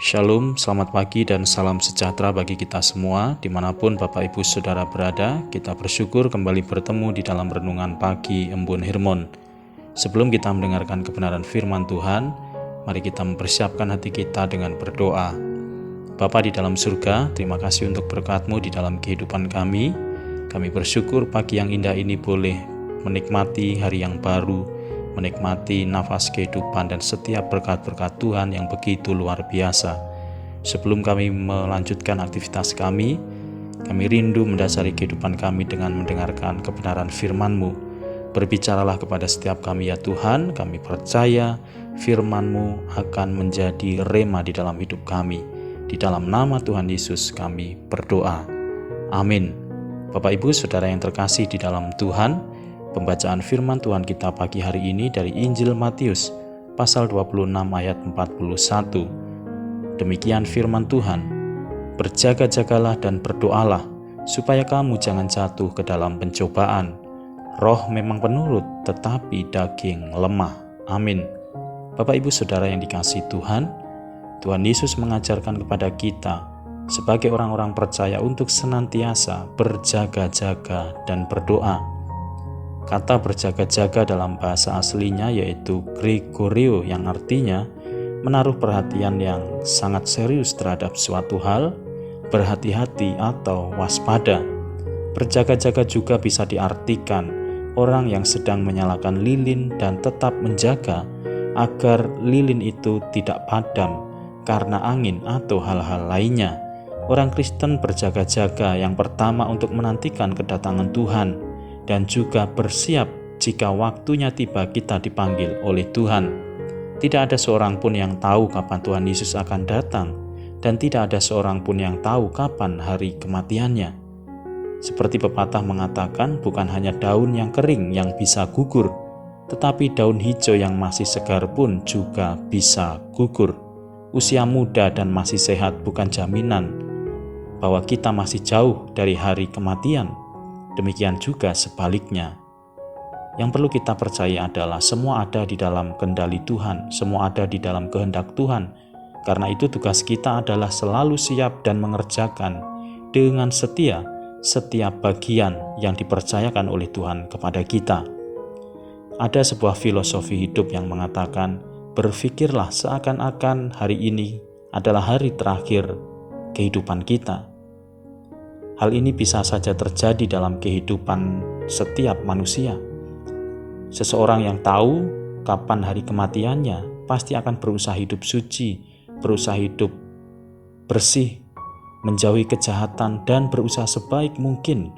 Shalom, selamat pagi dan salam sejahtera bagi kita semua, dimanapun Bapak Ibu Saudara berada. Kita bersyukur kembali bertemu di dalam renungan pagi Embun Hermon. Sebelum kita mendengarkan kebenaran firman Tuhan, mari kita mempersiapkan hati kita dengan berdoa. Bapa di dalam surga, terima kasih untuk berkat-Mu di dalam kehidupan kami. Kami bersyukur pagi yang indah ini boleh menikmati hari yang baru, menikmati nafas kehidupan dan setiap berkat-berkat Tuhan yang begitu luar biasa. Sebelum kami melanjutkan aktivitas kami rindu mendasari kehidupan kami dengan mendengarkan kebenaran firman-Mu. Berbicaralah kepada setiap kami ya Tuhan, kami percaya firman-Mu akan menjadi rema di dalam hidup kami. Di dalam nama Tuhan Yesus kami berdoa. Amin. Bapak Ibu Saudara yang terkasih di dalam Tuhan, pembacaan firman Tuhan kita pagi hari ini dari Injil Matius pasal 26 ayat 41. Demikian firman Tuhan, "Berjaga-jagalah dan berdoalah supaya kamu jangan jatuh ke dalam pencobaan. Roh memang penurut, tetapi daging lemah." Amin. Bapak Ibu Saudara yang dikasihi Tuhan, Tuhan Yesus mengajarkan kepada kita sebagai orang-orang percaya untuk senantiasa berjaga-jaga dan berdoa. Kata berjaga-jaga dalam bahasa aslinya yaitu Gregoreo, yang artinya menaruh perhatian yang sangat serius terhadap suatu hal, berhati-hati atau waspada. Berjaga-jaga juga bisa diartikan orang yang sedang menyalakan lilin dan tetap menjaga agar lilin itu tidak padam karena angin atau hal-hal lainnya. Orang Kristen berjaga-jaga yang pertama untuk menantikan kedatangan Tuhan dan juga bersiap jika waktunya tiba kita dipanggil oleh Tuhan. Tidak ada seorang pun yang tahu kapan Tuhan Yesus akan datang, dan tidak ada seorang pun yang tahu kapan hari kematiannya. Seperti pepatah mengatakan, bukan hanya daun yang kering yang bisa gugur, tetapi daun hijau yang masih segar pun juga bisa gugur. Usia muda dan masih sehat bukan jaminan bahwa kita masih jauh dari hari kematian. Demikian juga sebaliknya. Yang perlu kita percaya adalah semua ada di dalam kendali Tuhan, semua ada di dalam kehendak Tuhan. Karena itu tugas kita adalah selalu siap dan mengerjakan dengan setia setiap bagian yang dipercayakan oleh Tuhan kepada kita. Ada sebuah filosofi hidup yang mengatakan, berpikirlah seakan-akan hari ini adalah hari terakhir kehidupan kita. Hal ini bisa saja terjadi dalam kehidupan setiap manusia. Seseorang yang tahu kapan hari kematiannya pasti akan berusaha hidup suci, berusaha hidup bersih, menjauhi kejahatan, dan berusaha sebaik mungkin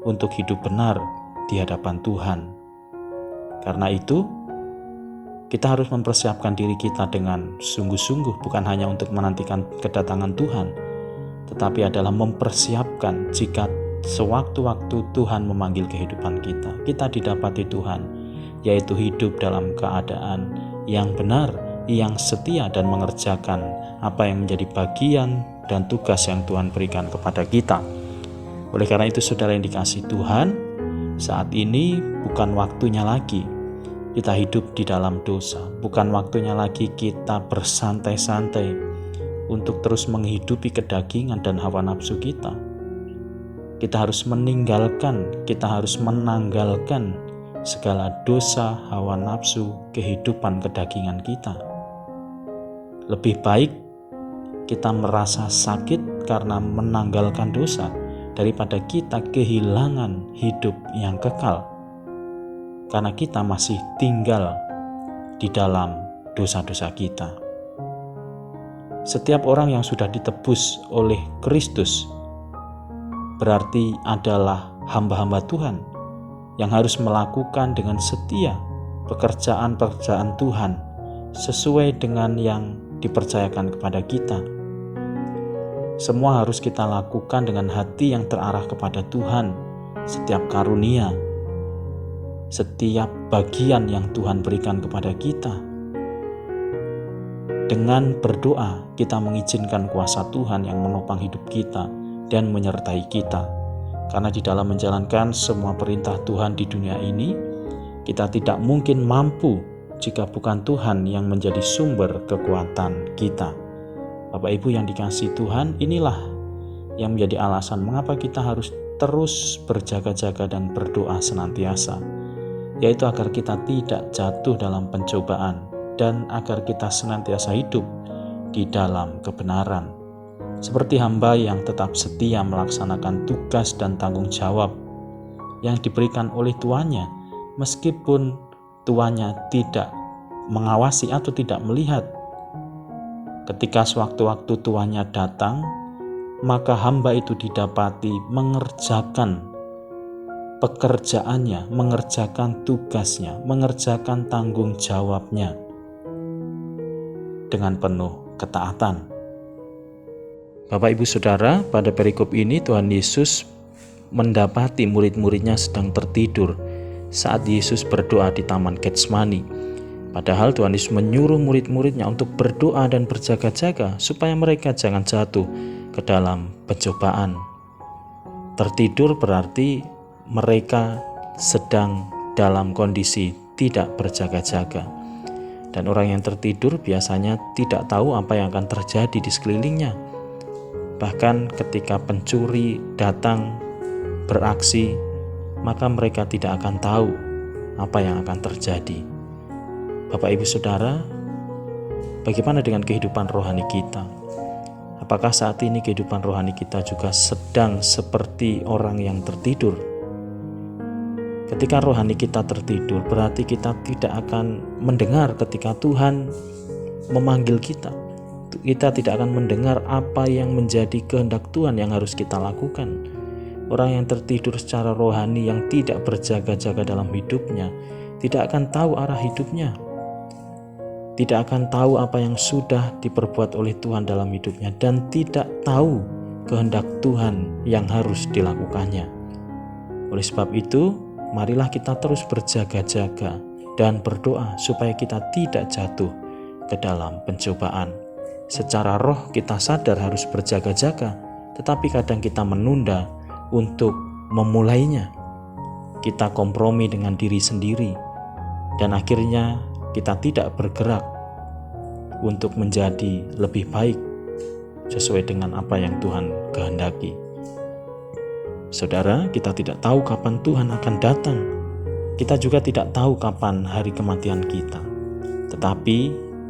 untuk hidup benar di hadapan Tuhan. Karena itu, kita harus mempersiapkan diri kita dengan sungguh-sungguh, bukan hanya untuk menantikan kedatangan Tuhan, tetapi adalah mempersiapkan jika sewaktu-waktu Tuhan memanggil kehidupan kita. Kita didapati Tuhan, yaitu hidup dalam keadaan yang benar, yang setia dan mengerjakan apa yang menjadi bagian dan tugas yang Tuhan berikan kepada kita. Oleh karena itu saudara yang dikasihi Tuhan, saat ini bukan waktunya lagi kita hidup di dalam dosa, bukan waktunya lagi kita bersantai-santai untuk terus menghidupi kedagingan dan hawa nafsu kita. Kita harus meninggalkan, kita harus menanggalkan segala dosa, hawa nafsu, kehidupan kedagingan kita. Lebih baik kita merasa sakit karena menanggalkan dosa daripada kita kehilangan hidup yang kekal, karena kita masih tinggal di dalam dosa-dosa kita. Setiap orang yang sudah ditebus oleh Kristus berarti adalah hamba-hamba Tuhan yang harus melakukan dengan setia pekerjaan-pekerjaan Tuhan sesuai dengan yang dipercayakan kepada kita. Semua harus kita lakukan dengan hati yang terarah kepada Tuhan. Setiap karunia, setiap bagian yang Tuhan berikan kepada kita, dengan berdoa, kita mengizinkan kuasa Tuhan yang menopang hidup kita dan menyertai kita. Karena di dalam menjalankan semua perintah Tuhan di dunia ini, kita tidak mungkin mampu jika bukan Tuhan yang menjadi sumber kekuatan kita. Bapak Ibu yang dikasihi Tuhan, inilah yang menjadi alasan mengapa kita harus terus berjaga-jaga dan berdoa senantiasa, yaitu agar kita tidak jatuh dalam pencobaan dan agar kita senantiasa hidup di dalam kebenaran. Seperti hamba yang tetap setia melaksanakan tugas dan tanggung jawab yang diberikan oleh tuannya, meskipun tuannya tidak mengawasi atau tidak melihat. Ketika sewaktu-waktu tuannya datang, maka hamba itu didapati mengerjakan pekerjaannya, mengerjakan tugasnya, mengerjakan tanggung jawabnya dengan penuh ketaatan. Bapak Ibu Saudara, pada perikop ini Tuhan Yesus mendapati murid-muridnya sedang tertidur saat Yesus berdoa di Taman Getsemani. Padahal Tuhan Yesus menyuruh murid-muridnya untuk berdoa dan berjaga-jaga supaya mereka jangan jatuh ke dalam pencobaan. Tertidur berarti mereka sedang dalam kondisi tidak berjaga-jaga. Dan orang yang tertidur biasanya tidak tahu apa yang akan terjadi di sekelilingnya. Bahkan ketika pencuri datang beraksi, maka mereka tidak akan tahu apa yang akan terjadi. Bapak Ibu Saudara, bagaimana dengan kehidupan rohani kita? Apakah saat ini kehidupan rohani kita juga sedang seperti orang yang tertidur? Ketika rohani kita tertidur, berarti kita tidak akan mendengar ketika Tuhan memanggil kita. Kita tidak akan mendengar apa yang menjadi kehendak Tuhan yang harus kita lakukan. Orang yang tertidur secara rohani yang tidak berjaga-jaga dalam hidupnya tidak akan tahu arah hidupnya, tidak akan tahu apa yang sudah diperbuat oleh Tuhan dalam hidupnya, dan tidak tahu kehendak Tuhan yang harus dilakukannya. Oleh sebab itu, marilah kita terus berjaga-jaga dan berdoa supaya kita tidak jatuh ke dalam pencobaan. Secara roh kita sadar harus berjaga-jaga, tetapi kadang kita menunda untuk memulainya. Kita kompromi dengan diri sendiri, dan akhirnya kita tidak bergerak untuk menjadi lebih baik sesuai dengan apa yang Tuhan kehendaki. Saudara, kita tidak tahu kapan Tuhan akan datang. Kita juga tidak tahu kapan hari kematian kita. Tetapi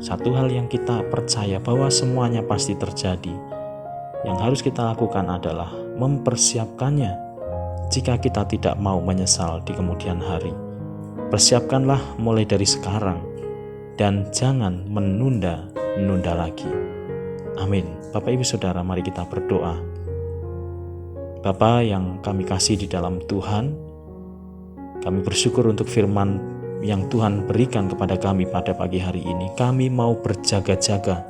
satu hal yang kita percaya bahwa semuanya pasti terjadi. Yang harus kita lakukan adalah mempersiapkannya jika kita tidak mau menyesal di kemudian hari. Persiapkanlah mulai dari sekarang dan jangan menunda lagi. Amin. Bapak Ibu Saudara, mari kita berdoa. Bapa yang kami kasih di dalam Tuhan, kami bersyukur untuk firman yang Tuhan berikan kepada kami pada pagi hari ini. Kami mau berjaga-jaga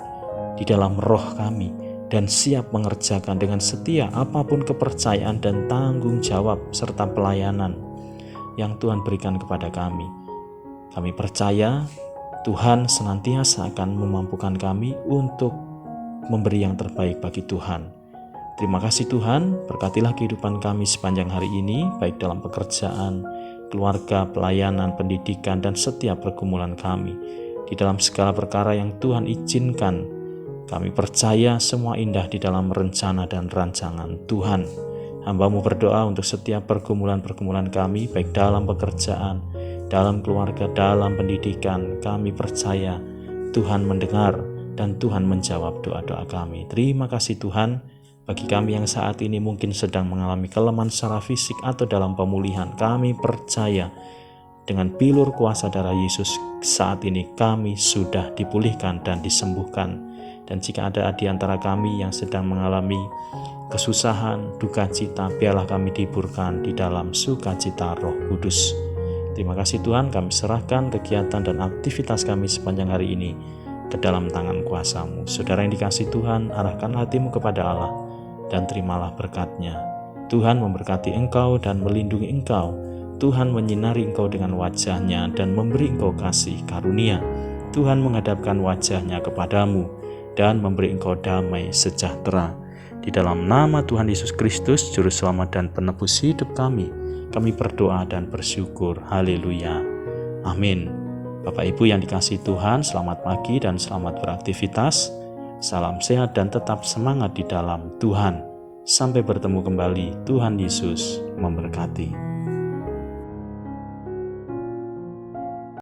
di dalam roh kami dan siap mengerjakan dengan setia apapun kepercayaan dan tanggung jawab serta pelayanan yang Tuhan berikan kepada kami. Kami percaya Tuhan senantiasa akan memampukan kami untuk memberi yang terbaik bagi Tuhan. Terima kasih Tuhan, berkatilah kehidupan kami sepanjang hari ini, baik dalam pekerjaan, keluarga, pelayanan, pendidikan, dan setiap pergumulan kami. Di dalam segala perkara yang Tuhan izinkan, kami percaya semua indah di dalam rencana dan rancangan Tuhan. Hamba-Mu berdoa untuk setiap pergumulan-pergumulan kami, baik dalam pekerjaan, dalam keluarga, dalam pendidikan. Kami percaya Tuhan mendengar dan Tuhan menjawab doa-doa kami. Terima kasih Tuhan. Bagi kami yang saat ini mungkin sedang mengalami kelemahan secara fisik atau dalam pemulihan, kami percaya dengan bilur kuasa darah Yesus saat ini kami sudah dipulihkan dan disembuhkan. Dan jika ada di antara kami yang sedang mengalami kesusahan, duka cita, biarlah kami dihiburkan di dalam sukacita Roh Kudus. Terima kasih Tuhan, kami serahkan kegiatan dan aktivitas kami sepanjang hari ini ke dalam tangan kuasa-Mu. Saudara yang dikasihi Tuhan, arahkan hatimu kepada Allah dan terimalah berkat-Nya. Tuhan memberkati engkau dan melindungi engkau. Tuhan menyinari engkau dengan wajah-Nya dan memberi engkau kasih karunia. Tuhan menghadapkan wajah-Nya kepadamu dan memberi engkau damai sejahtera. Di dalam nama Tuhan Yesus Kristus, Juru Selamat dan Penebus hidup kami berdoa dan bersyukur. Haleluya. Amin. Bapak Ibu yang dikasihi Tuhan, selamat pagi dan selamat beraktivitas. Salam sehat dan tetap semangat di dalam Tuhan. Sampai bertemu kembali. Tuhan Yesus memberkati.